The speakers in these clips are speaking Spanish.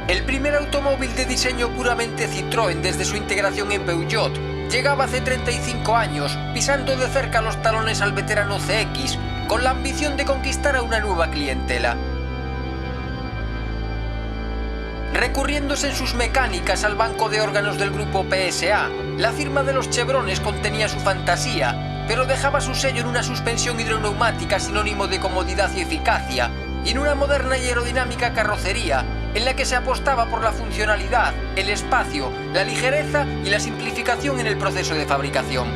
El primer automóvil de diseño puramente Citroën desde su integración en Peugeot llegaba hace 35 años, pisando de cerca los talones al veterano CX, con la ambición de conquistar a una nueva clientela. Recurriéndose en sus mecánicas al banco de órganos del grupo PSA, la firma de los Chevrones contenía su fantasía, pero dejaba su sello en una suspensión hidroneumática sinónimo de comodidad y eficacia, y en una moderna y aerodinámica carrocería, en la que se apostaba por la funcionalidad, el espacio, la ligereza y la simplificación en el proceso de fabricación.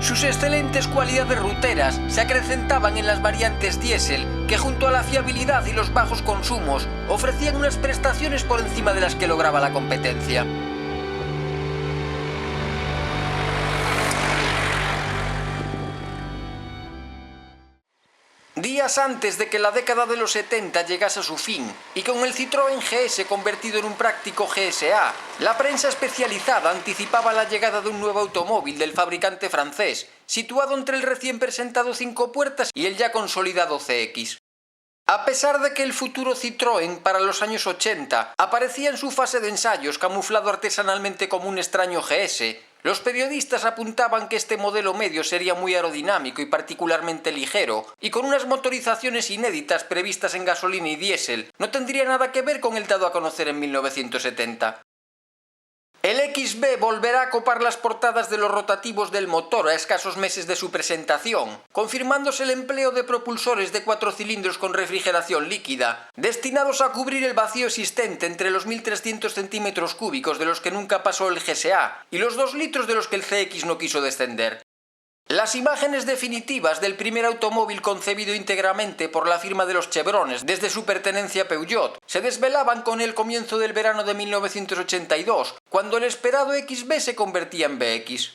Sus excelentes cualidades ruteras se acrecentaban en las variantes diésel, que junto a la fiabilidad y los bajos consumos ofrecían unas prestaciones por encima de las que lograba la competencia. Días antes de que la década de los 70 llegase a su fin, y con el Citroën GS convertido en un práctico GSA, la prensa especializada anticipaba la llegada de un nuevo automóvil del fabricante francés, situado entre el recién presentado 5 puertas y el ya consolidado CX. A pesar de que el futuro Citroën para los años 80 aparecía en su fase de ensayos camuflado artesanalmente como un extraño GS, los periodistas apuntaban que este modelo medio sería muy aerodinámico y particularmente ligero, y con unas motorizaciones inéditas previstas en gasolina y diésel, no tendría nada que ver con el dado a conocer en 1970. El XB volverá a copar las portadas de los rotativos del motor a escasos meses de su presentación, confirmándose el empleo de propulsores de 4 cilindros con refrigeración líquida, destinados a cubrir el vacío existente entre los 1.300 centímetros cúbicos de los que nunca pasó el GSA y los 2 litros de los que el CX no quiso descender. Las imágenes definitivas del primer automóvil concebido íntegramente por la firma de los Chevrones desde su pertenencia a Peugeot se desvelaban con el comienzo del verano de 1982, cuando el esperado XB se convertía en BX.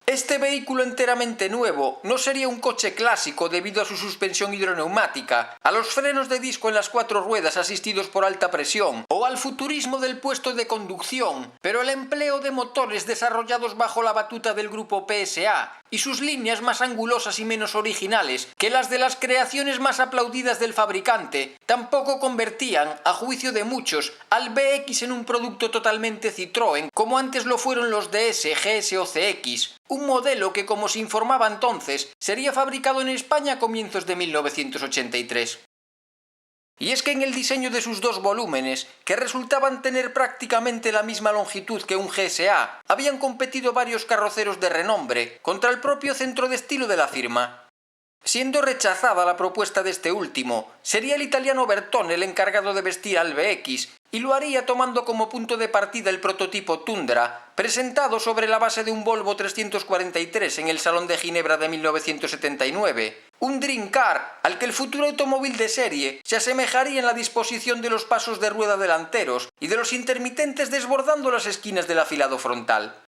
Este vehículo enteramente nuevo no sería un coche clásico debido a su suspensión hidroneumática, a los frenos de disco en las 4 ruedas asistidos por alta presión o al futurismo del puesto de conducción, pero el empleo de motores desarrollados bajo la batuta del grupo PSA y sus líneas más angulosas y menos originales que las de las creaciones más aplaudidas del fabricante tampoco convertían, a juicio de muchos, al BX en un producto totalmente Citroën como antes lo fueron los DS, GS o CX. Un modelo que, como se informaba entonces, sería fabricado en España a comienzos de 1983. Y es que en el diseño de sus 2 volúmenes, que resultaban tener prácticamente la misma longitud que un GSA, habían competido varios carroceros de renombre contra el propio centro de estilo de la firma. Siendo rechazada la propuesta de este último, sería el italiano Bertone el encargado de vestir al BX, y lo haría tomando como punto de partida el prototipo Tundra, presentado sobre la base de un Volvo 343 en el Salón de Ginebra de 1979, un Dream Car al que el futuro automóvil de serie se asemejaría en la disposición de los pasos de rueda delanteros y de los intermitentes desbordando las esquinas del afilado frontal.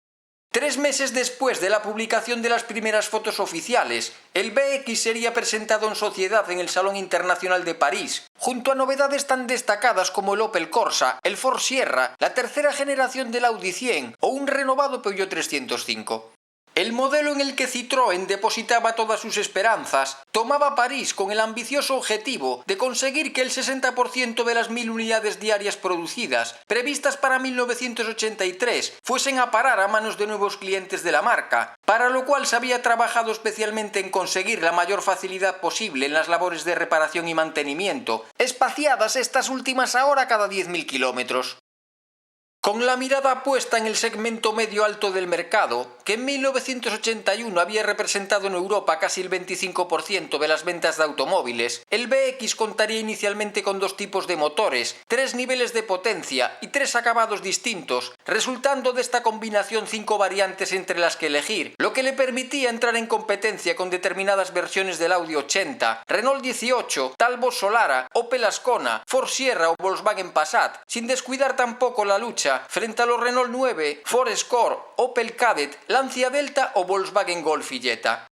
3 meses después de la publicación de las primeras fotos oficiales, el BX sería presentado en sociedad en el Salón Internacional de París, junto a novedades tan destacadas como el Opel Corsa, el Ford Sierra, la tercera generación del Audi 100 o un renovado Peugeot 305. El modelo en el que Citroën depositaba todas sus esperanzas tomaba París con el ambicioso objetivo de conseguir que el 60% de las 1.000 unidades diarias producidas, previstas para 1983, fuesen a parar a manos de nuevos clientes de la marca, para lo cual se había trabajado especialmente en conseguir la mayor facilidad posible en las labores de reparación y mantenimiento, espaciadas estas últimas ahora cada 10.000 kilómetros. Con la mirada puesta en el segmento medio-alto del mercado, que en 1981 había representado en Europa casi el 25% de las ventas de automóviles, el BX contaría inicialmente con 2 tipos de motores, 3 niveles de potencia y 3 acabados distintos, resultando de esta combinación 5 variantes entre las que elegir, lo que le permitía entrar en competencia con determinadas versiones del Audi 80, Renault 18, Talbot Solara, Opel Ascona, Ford Sierra o Volkswagen Passat, sin descuidar tampoco la lucha frente a los Renault 9, Ford Escort, Opel Kadett, Lancia Delta o Volkswagen Golf y Jetta.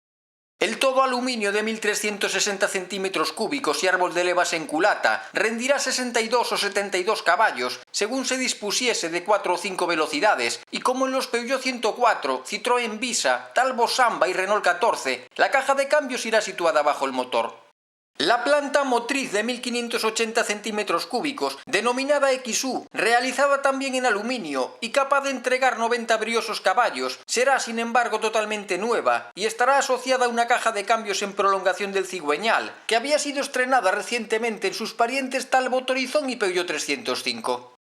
El todo aluminio de 1.360 centímetros cúbicos y árbol de levas en culata rendirá 62 o 72 caballos según se dispusiese de 4 o 5 velocidades, y como en los Peugeot 104, Citroën Visa, Talbot Samba y Renault 14, la caja de cambios irá situada bajo el motor. La planta motriz de 1580 centímetros cúbicos, denominada XU, realizada también en aluminio y capaz de entregar 90 briosos caballos, será sin embargo totalmente nueva y estará asociada a una caja de cambios en prolongación del cigüeñal, que había sido estrenada recientemente en sus parientes Talbot Horizon y Peugeot 305.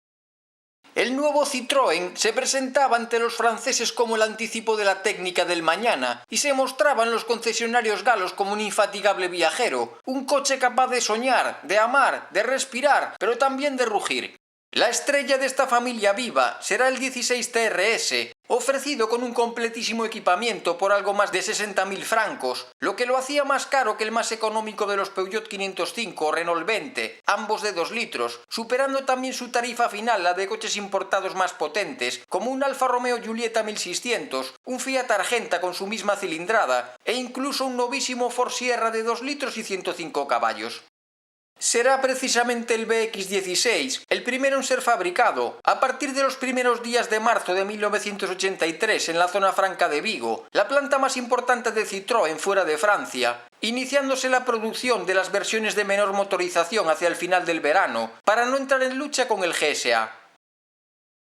El nuevo Citroën se presentaba ante los franceses como el anticipo de la técnica del mañana y se mostraba en los concesionarios galos como un infatigable viajero, un coche capaz de soñar, de amar, de respirar, pero también de rugir. La estrella de esta familia viva será el 16 TRS, ofrecido con un completísimo equipamiento por algo más de 60.000 francos, lo que lo hacía más caro que el más económico de los Peugeot 505 o Renault 20, ambos de 2 litros, superando también su tarifa final la de coches importados más potentes, como un Alfa Romeo Giulietta 1600, un Fiat Argenta con su misma cilindrada, e incluso un novísimo Ford Sierra de 2 litros y 105 caballos. Será precisamente el BX16, el primero en ser fabricado, a partir de los primeros días de marzo de 1983 en la zona franca de Vigo, la planta más importante de Citroën fuera de Francia, iniciándose la producción de las versiones de menor motorización hacia el final del verano, para no entrar en lucha con el GSA.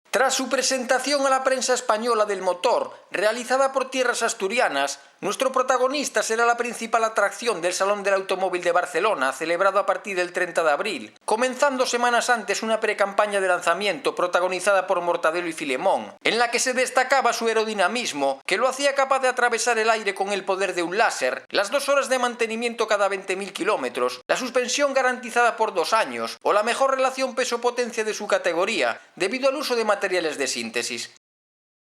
Tras su presentación a la prensa española del motor, realizada por tierras asturianas, nuestro protagonista será la principal atracción del Salón del Automóvil de Barcelona, celebrado a partir del 30 de abril, comenzando semanas antes una precampaña de lanzamiento protagonizada por Mortadelo y Filemón, en la que se destacaba su aerodinamismo, que lo hacía capaz de atravesar el aire con el poder de un láser, las 2 horas de mantenimiento cada 20.000 kilómetros, la suspensión garantizada por 2 años, o la mejor relación peso-potencia de su categoría, debido al uso de materiales de síntesis.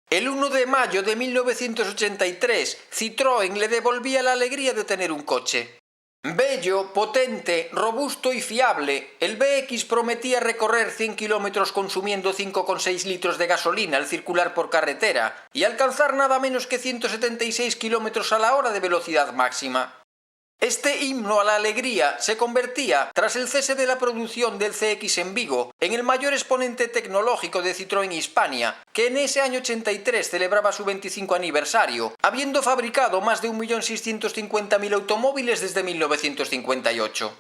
El 1 de mayo de 1983, Citroën le devolvía la alegría de tener un coche. Bello, potente, robusto y fiable, el BX prometía recorrer 100 kilómetros consumiendo 5,6 litros de gasolina al circular por carretera y alcanzar nada menos que 176 kilómetros a la hora de velocidad máxima. Este himno a la alegría se convertía, tras el cese de la producción del CX en Vigo, en el mayor exponente tecnológico de Citroën Hispania, que en ese año 83 celebraba su 25 aniversario, habiendo fabricado más de 1.650.000 automóviles desde 1958.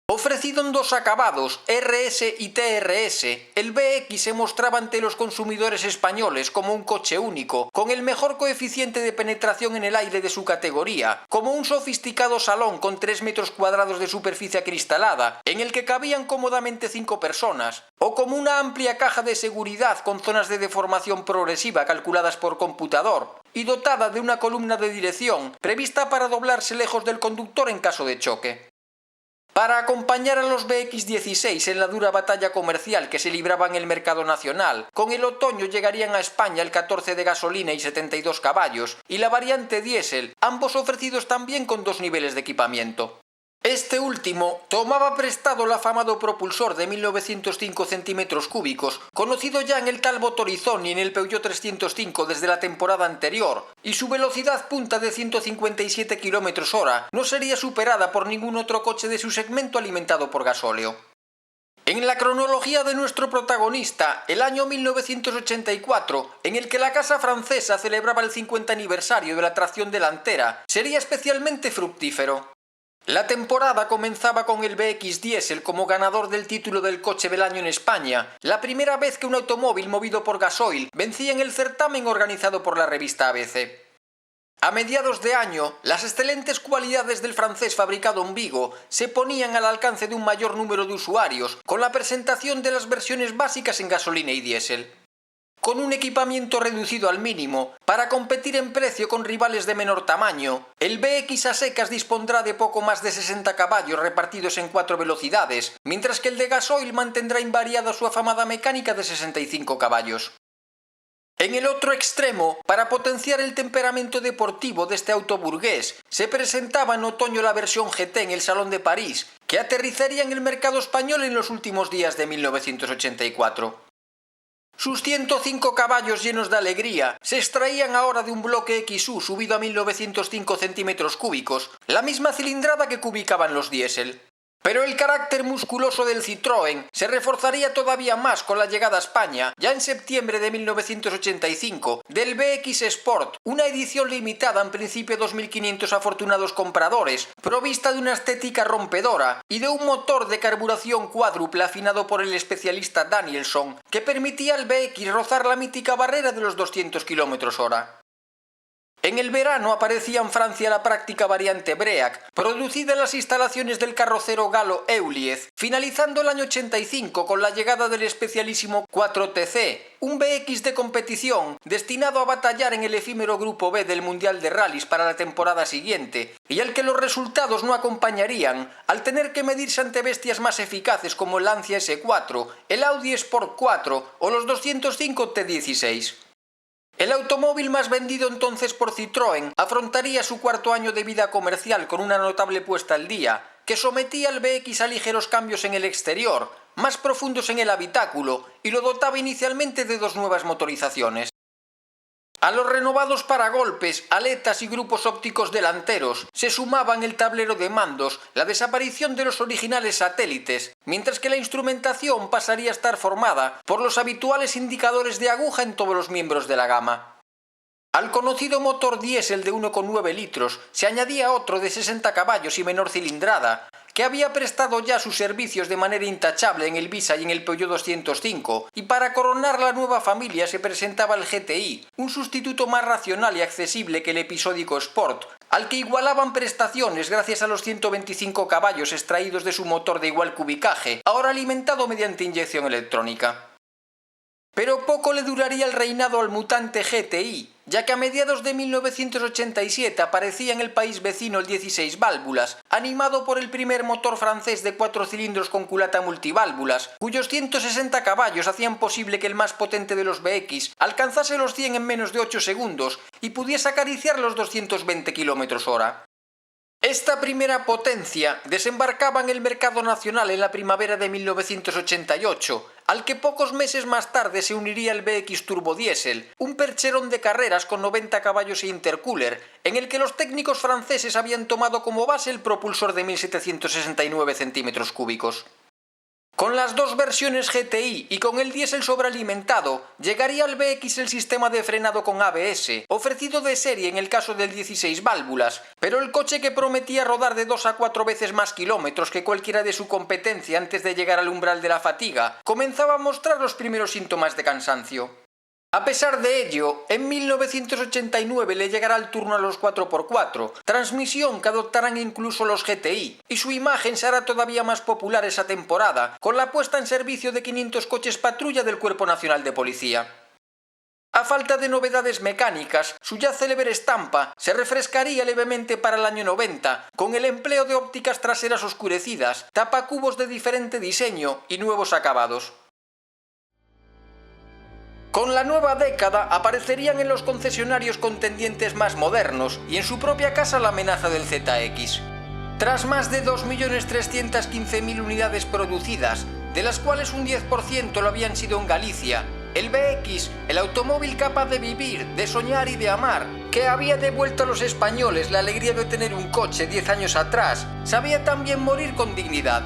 Ofrecido en 2 acabados, RS y TRS, el BX se mostraba ante los consumidores españoles como un coche único, con el mejor coeficiente de penetración en el aire de su categoría, como un sofisticado salón con 3 metros cuadrados de superficie acristalada, en el que cabían cómodamente 5 personas, o como una amplia caja de seguridad con zonas de deformación progresiva calculadas por computador, y dotada de una columna de dirección, prevista para doblarse lejos del conductor en caso de choque. Para acompañar a los BX16 en la dura batalla comercial que se libraba en el mercado nacional, con el otoño llegarían a España el 14 de gasolina y 72 caballos, y la variante diésel, ambos ofrecidos también con 2 niveles de equipamiento. Este último tomaba prestado el afamado propulsor de 1905 centímetros cúbicos, conocido ya en el Talbot Horizon y en el Peugeot 305 desde la temporada anterior, y su velocidad punta de 157 km/h no sería superada por ningún otro coche de su segmento alimentado por gasóleo. En la cronología de nuestro protagonista, el año 1984, en el que la casa francesa celebraba el 50 aniversario de la tracción delantera, sería especialmente fructífero. La temporada comenzaba con el BX Diesel como ganador del título del coche del año en España, la primera vez que un automóvil movido por gasoil vencía en el certamen organizado por la revista ABC. A mediados de año, las excelentes cualidades del francés fabricado en Vigo se ponían al alcance de un mayor número de usuarios con la presentación de las versiones básicas en gasolina y diésel. Con un equipamiento reducido al mínimo, para competir en precio con rivales de menor tamaño, el BX a secas dispondrá de poco más de 60 caballos repartidos en 4 velocidades, mientras que el de gasoil mantendrá invariada su afamada mecánica de 65 caballos. En el otro extremo, para potenciar el temperamento deportivo de este auto burgués, se presentaba en otoño la versión GT en el Salón de París, que aterrizaría en el mercado español en los últimos días de 1984. Sus 105 caballos llenos de alegría se extraían ahora de un bloque XU subido a 1905 centímetros cúbicos, la misma cilindrada que cubicaban los diésel. Pero el carácter musculoso del Citroën se reforzaría todavía más con la llegada a España, ya en septiembre de 1985, del BX Sport, una edición limitada en principio a 2.500 afortunados compradores, provista de una estética rompedora y de un motor de carburación cuádruple afinado por el especialista Danielson, que permitía al BX rozar la mítica barrera de los 200 km/h. En el verano aparecía en Francia la práctica variante Break, producida en las instalaciones del carrocero galo Euliez, finalizando el año 85 con la llegada del especialísimo 4TC, un BX de competición destinado a batallar en el efímero Grupo B del Mundial de Rallys para la temporada siguiente, y al que los resultados no acompañarían al tener que medirse ante bestias más eficaces como el Lancia S4, el Audi Sport 4 o los 205 T16. El automóvil más vendido entonces por Citroën afrontaría su cuarto año de vida comercial con una notable puesta al día, que sometía al BX a ligeros cambios en el exterior, más profundos en el habitáculo, y lo dotaba inicialmente de dos nuevas motorizaciones. A los renovados paragolpes, aletas y grupos ópticos delanteros se sumaban el tablero de mandos, la desaparición de los originales satélites, mientras que la instrumentación pasaría a estar formada por los habituales indicadores de aguja en todos los miembros de la gama. Al conocido motor diésel de 1,9 litros se añadía otro de 60 caballos y menor cilindrada, que había prestado ya sus servicios de manera intachable en el Visa y en el Peugeot 205, y para coronar la nueva familia se presentaba el GTI, un sustituto más racional y accesible que el episódico Sport, al que igualaban prestaciones gracias a los 125 caballos extraídos de su motor de igual cubicaje, ahora alimentado mediante inyección electrónica. Pero poco le duraría el reinado al mutante GTI, ya que a mediados de 1987 aparecía en el país vecino el 16 válvulas, animado por el primer motor francés de 4 cilindros con culata multiválvulas, cuyos 160 caballos hacían posible que el más potente de los BX alcanzase los 100 en menos de 8 segundos y pudiese acariciar los 220 km/h. Esta primera potencia desembarcaba en el mercado nacional en la primavera de 1988, al que pocos meses más tarde se uniría el BX Turbo Diesel, un percherón de carreras con 90 caballos e intercooler, en el que los técnicos franceses habían tomado como base el propulsor de 1769 centímetros cúbicos. Con las dos versiones GTI y con el diésel sobrealimentado, llegaría al BX el sistema de frenado con ABS, ofrecido de serie en el caso del 16 válvulas, pero el coche que prometía rodar de 2 a 4 veces más kilómetros que cualquiera de su competencia antes de llegar al umbral de la fatiga, comenzaba a mostrar los primeros síntomas de cansancio. A pesar de ello, en 1989 le llegará el turno a los 4x4, transmisión que adoptarán incluso los GTI, y su imagen se hará todavía más popular esa temporada, con la puesta en servicio de 500 coches patrulla del Cuerpo Nacional de Policía. A falta de novedades mecánicas, su ya célebre estampa se refrescaría levemente para el año 90, con el empleo de ópticas traseras oscurecidas, tapacubos de diferente diseño y nuevos acabados. Con la nueva década aparecerían en los concesionarios contendientes más modernos y en su propia casa la amenaza del ZX. Tras más de 2.315.000 unidades producidas, de las cuales un 10% lo habían sido en Galicia, el BX, el automóvil capaz de vivir, de soñar y de amar, que había devuelto a los españoles la alegría de tener un coche 10 años atrás, sabía también morir con dignidad.